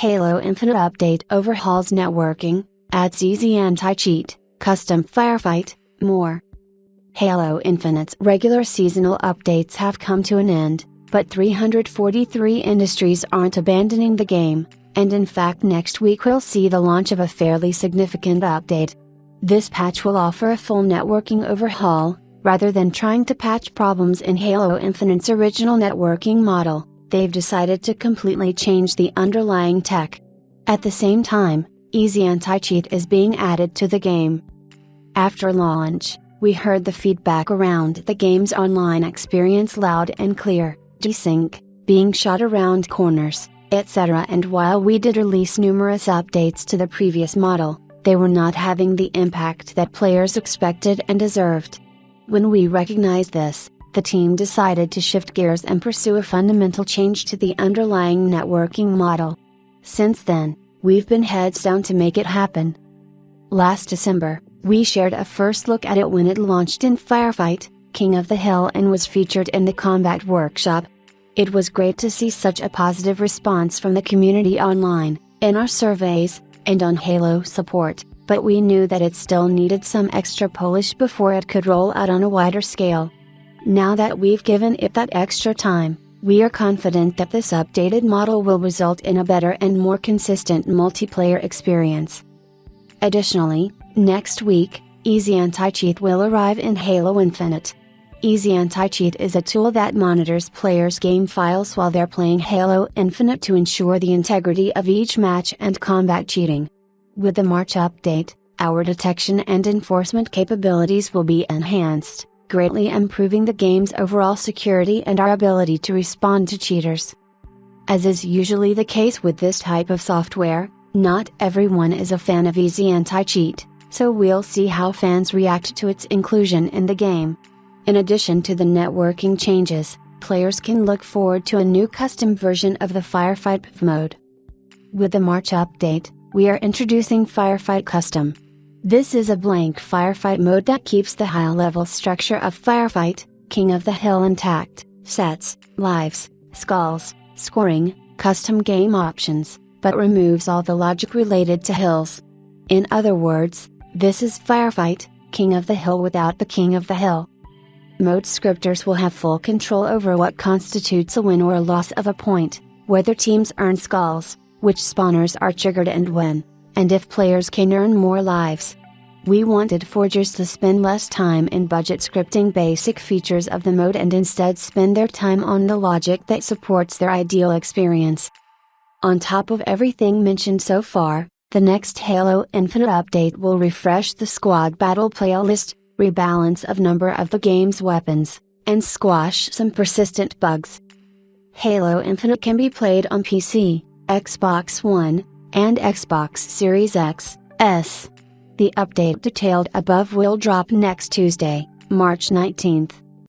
Halo Infinite Update overhauls networking, adds easy anti-cheat, custom firefight, more. Halo Infinite's regular seasonal updates have come to an end, but 343 industries aren't abandoning the game, and in fact next week we'll see the launch of a fairly significant update. This patch will offer a full networking overhaul, rather than trying to patch problems in Halo Infinite's original networking model. They've decided to completely change the underlying tech. At the same time, easy anti-cheat is being added to the game. After launch, we heard the feedback around the game's online experience loud and clear: desync, being shot around corners, etc. And while we did release numerous updates to the previous model, they were not having the impact that players expected and deserved. When we recognized this, the team decided to shift gears and pursue a fundamental change to the underlying networking model. Since then, we've been heads down to make it happen. Last December, we shared a first look at it when it launched in Firefight, King of the Hill, and was featured in the Combat Workshop. It was great to see such a positive response from the community online, in our surveys, and on Halo support, but we knew that it still needed some extra polish before it could roll out on a wider scale. Now that we've given it that extra time, we are confident that this updated model will result in a better and more consistent multiplayer experience. Additionally, next week, Easy Anti-Cheat will arrive in Halo Infinite. Easy Anti-Cheat is a tool that monitors players' game files while they're playing Halo Infinite to ensure the integrity of each match and combat cheating. With the March update, our detection and enforcement capabilities will be enhanced, greatly improving the game's overall security and our ability to respond to cheaters. As is usually the case with this type of software, not everyone is a fan of Easy Anti-Cheat, so we'll see how fans react to its inclusion in the game. In addition to the networking changes, players can look forward to a new custom version of the Firefight mode. With the March update, we are introducing Firefight Custom. This is a blank firefight mode that keeps the high-level structure of Firefight, King of the Hill intact: sets, lives, skulls, scoring, custom game options, but removes all the logic related to hills. In other words, this is Firefight, King of the Hill without the King of the Hill. Mode scripters will have full control over what constitutes a win or a loss of a point, whether teams earn skulls, which spawners are triggered and when, and if players can earn more lives. We wanted forgers to spend less time in budget scripting basic features of the mode and instead spend their time on the logic that supports their ideal experience. On top of everything mentioned so far, the next Halo Infinite update will refresh the squad battle playlist, rebalance of number of the game's weapons, and squash some persistent bugs. Halo Infinite can be played on PC, Xbox One, and Xbox Series X, S. The update detailed above will drop next Tuesday, March 19th.